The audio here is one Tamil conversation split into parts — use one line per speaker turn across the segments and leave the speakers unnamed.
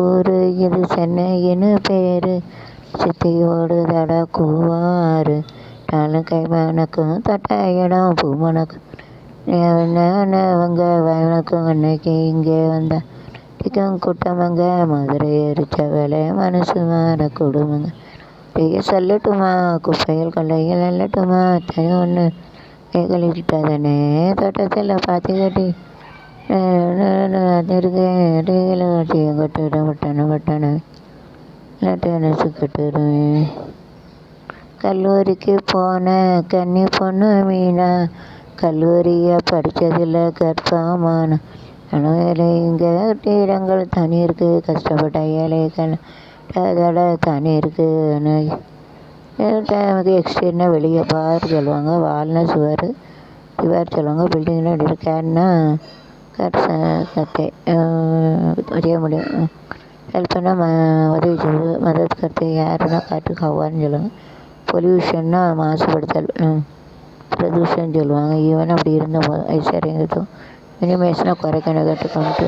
ஊரு இது சென்னைன்னு பேரு, சித்தியோடு தட கூவாறு, நாளும் கைமணக்கும் தொட்ட இடம் பூமணக்கும், அவங்க வயனுக்கும் அன்னைக்கு இங்கே வந்த கூட்டமங்க, மதுரை எரிச்ச வேலை மனசு மாற கொடுமங்க. பெரிய சொல்லட்டுமா குப்பையில் கொள்ளையில் அல்லட்டுமா, அத்தையும் ஒன்று கழிட்டாதானே தோட்டத்தில் பாத்தி கட்டி இருக்கேன் கட்டுறேன் பட்டணம் லட்டனசு கட்டுறேன். கல்லூரிக்கு போன கன்னி பொண்ணு மீனா, கல்லூரியை படித்ததில் கர்ப்பமான வேலை, இங்கே இடங்கள் தனி இருக்குது, கஷ்டப்பட்ட ஏழைகள் தனி இருக்குது. டைமுக்கு எக்ஸ்டீர்னா வெளியே பார் சொல்லுவாங்க, வால்னா சுவர் சொல்லுவாங்க, பில்டிங்கில் அப்படி இருக்கேன்னா கத்தை செய்ய முடியும். ஹெல்ப் பண்ணால் உதவி சொல்லுது, மதத் கருத்தை யாருன்னா காட்டு கவ்வான்னு சொல்லுவாங்க. பொல்யூஷன்னா மாசுபடுத்தல், பிரதூஷன் சொல்லுவாங்க. ஈவன் அப்படி இருந்த போது ஐஸ்வர்யங்கிறதும் மினிமேஷனை குறைக்கணும் கேட்டு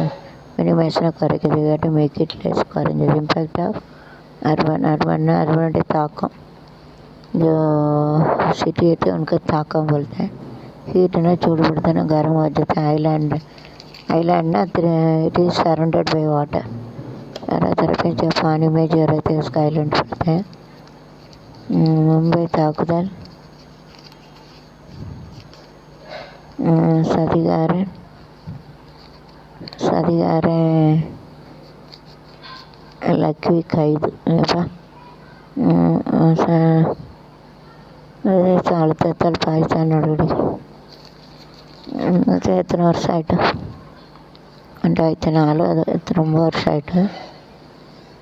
மினிமேஷனை குறைக்கிறது கேட்டு மேக் இட் லெஸ் குறைஞ்சது. இம்பேக்ட் ஆஃப் அர்பனுடைய தாக்கம் जो सिटी है उनका ताकम बोलते हैं. हीट ना चूड़पड़ता गर्म हो जाता है. आइलैंड ना it is surrounded by water. तरह तरह के जो पानी में जो रहते हैं उसका आइलैंड बोलते हैं. मुंबई ताकुदल சதிகார லக்வி கைது அழுத்தத்தால் பாகிஸ்தான் நடவடிக்கை. எத்தனை வருஷம் ஆகிட்டு, 2004, அது ரொம்ப வருஷம் ஆகிட்டு.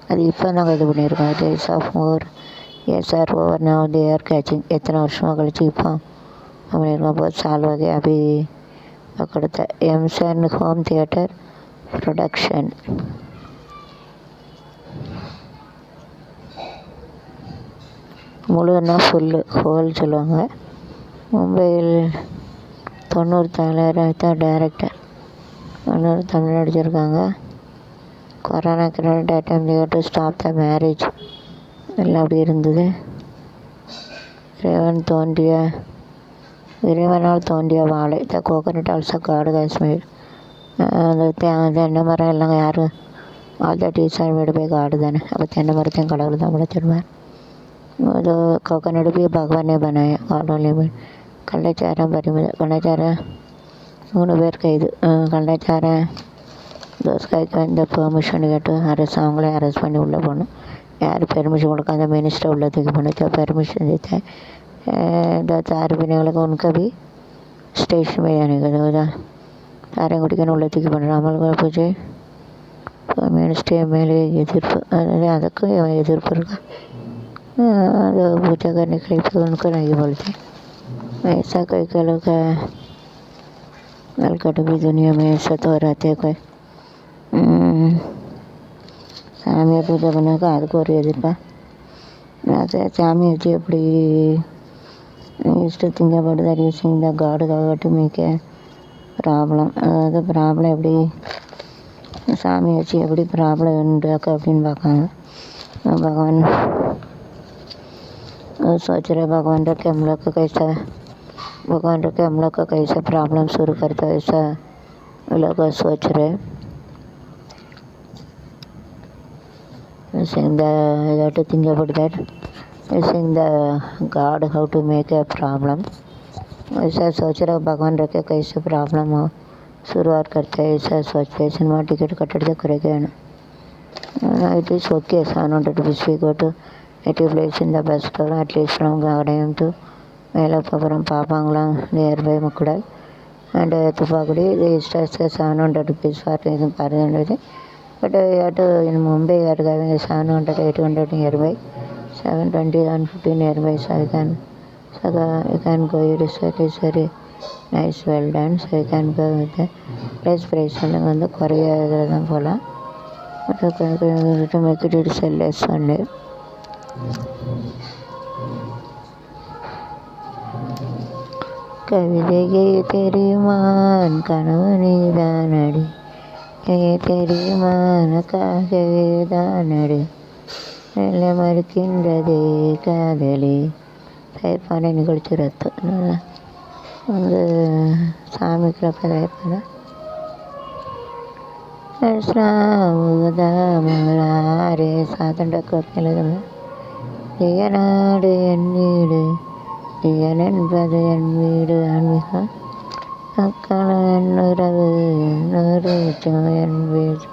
அது இப்போ தான் கைது பண்ணியிருக்கோம். Days of over SR over now they are catching. எத்தனை வருஷமாக கழிச்சு இப்போ பண்ணியிருக்கோம். போது சால் வகை அபி பக்கடுத்த எம்சன் ஹோம் தியேட்டர் ப்ரொடக்ஷன். முழுன்னா ஃபுல்லு ஹோல் சொல்லுவாங்க. மும்பையில் 90 தமிழர் டைரக்டர், 90 தமிழ் நடிச்சிருக்காங்க. Corona credit item to stop the marriage எல்லாம் அப்படி இருந்தது. இறைவனால் தோன்றிய வாழை, த கோகனட் ஆல்சோ காடு காஷ்மீர். அந்த தென்னை மரம் எல்லாம் யார் all the trees are made by காடு தானே. அப்போ தென்னை மரத்தையும் கடவுள் தான் படைச்சிருவார். तो कोकोनट भी भगवान ने बनाया. गॉड கள்ளச்சாரம் கள்ளச்சாரம் 3 பேர் கைது. கள்ளச்சாரம் தோஸ்காய்க்கு வந்து பெர்மிஷன் கேட்டு அவங்களே அரெஸ்ட் பண்ணி உள்ளே போகணும். யார் பெர்மிஷன் கொடுக்காத மினிஸ்டர் உள்ள தூக்கி போனச்சா பெர்मिशन देता है. 4 பிள்ளைங்களுக்கு उनका भी स्टेशन में जाने का था. யாரையும் குடிக்கணும் உள்ள தூக்கி போனோம். நம்மளுக்கு பூஜை மினிஸ்டர் மேலே எதிர்ப்பு, அதாவது அதுக்கும் எதிர்ப்பு இருக்கா. जो पूजा करने के लिए उनको नहीं बोलते. ऐसा कोई लोग अलकट भी दुनिया में ऐसा तो रहते कोई சாமியை பூஜை பண்ணாக்கா அதுக்கு ஒரு எதிர்ப்பா. சாமி வச்சு எப்படி இஷ்ட திங்கப்படுது. அது யூஸிங் த காடு டு மேக் ஏ ப்ராப்ளம். அதாவது ப்ராப்ளம் எப்படி சாமி வச்சு எப்படி ப்ராப்ளம் உண்டாக்க அப்படின்னு பார்க்காங்க. भगवान सोच रहे भगवान रखे हम लोग का कैसा प्रॉब्लम शुरू करता है, ऐसा लोग सोच रहे. Using the you have to think about that. Using the God how to make a problem. ऐसा सोच रहे भगवान रखे कैसे प्रॉब्लम हो शुरुआत करते हैं, ऐसा सोचते हैं. सिनेमा टिकट कटते करेगा ना. It is okay. So not to be speak to it is place in the bus stop at least from Gardayam to Melapapuram Papangalam nearby Mukudal and Tupagudi. The stress is 700 rupees for taking part in it. But in Mumbai we are having a 700, 800 nearby, 720 and 50 nearby. So you can go. It is very nice, well done. So you can go with the price on the Korea than Pola. To make it sell less Sunday. கவிதையை தெரியுமான் கணவனிதானடி தெரியுமானக்காகவே தானடு நல்ல மறுக்கின்றதே காதலி. தயிர்ப்பானை நிகழ்ச்சி ரத்து. வந்து சாமிக்குள்ள தயிர்ப்பானை रे சாதண்ட கோப்பில் நாடு என் வீடு என் என்பது என் வீடு ஆன்மீகம் மக்கள் என் உறவு என் வீடு.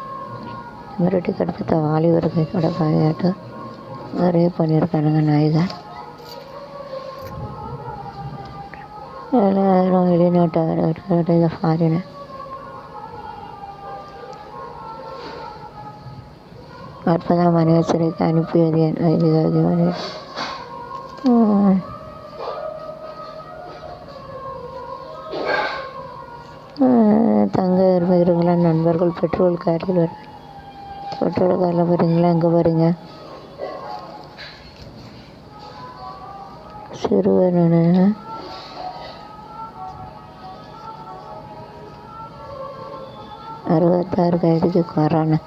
மிரட்டி கடத்த வாலிபர் கையோட பாயாட்டம் நிறைய பண்ணியிருக்கானுங்க நாய்கள். எல்லாரும் வெளிநாட்டு ஃபாரினர் அற்புதம் மனிதருக்கு அனுப்பியது என் அதிகாரி. தங்க விரும்புகிறீங்களா நண்பர்கள்? பெட்ரோல் காரில் பெட்ரோல் காரில் போகிறீங்களா? எங்கே போகிறீங்க? சிறுவன் 66 கைதுக்கு கொரோனா.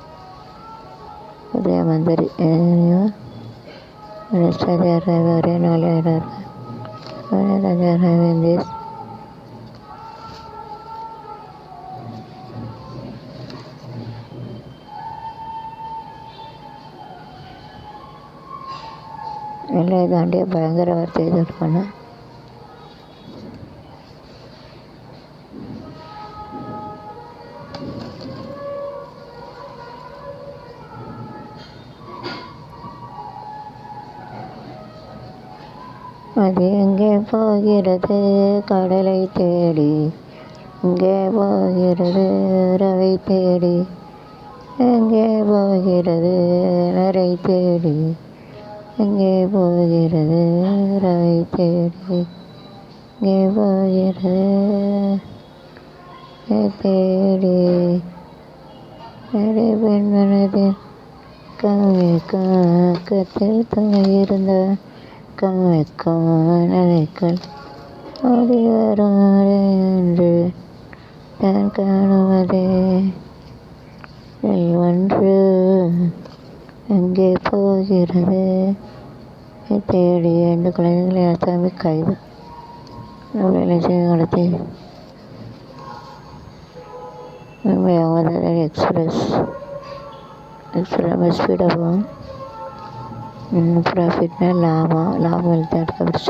உதய மந்திரி ஒரே 4000 எல்லாம் தாண்டிய பயங்கர வார்த்தை எதிர்ப்பான. அது எங்கே போகிறது கடலை தேடி, எங்கே போகிறது ரவை தேடி, எங்கே போகிறது நரை தேடி, எங்கே போகிறது ரவை தேடி, எங்கே போகிறது தேடி. பெண் மனதில் கத்தில் தங்கியிருந்த கம்மிக்கும் நினைக்கல் ஓடி வரும் என்று நான் காணுவதே ஒன்று எங்கே போகிறது தேடி. 2 குழந்தைகளை அசாமி கைது. வேலை செய்ய நடத்தி எக்ஸ்பிரஸ் ஸ்பீடாகும். ப்ராஃபிட்னா லாபம் வெல்த் அட் கபிட்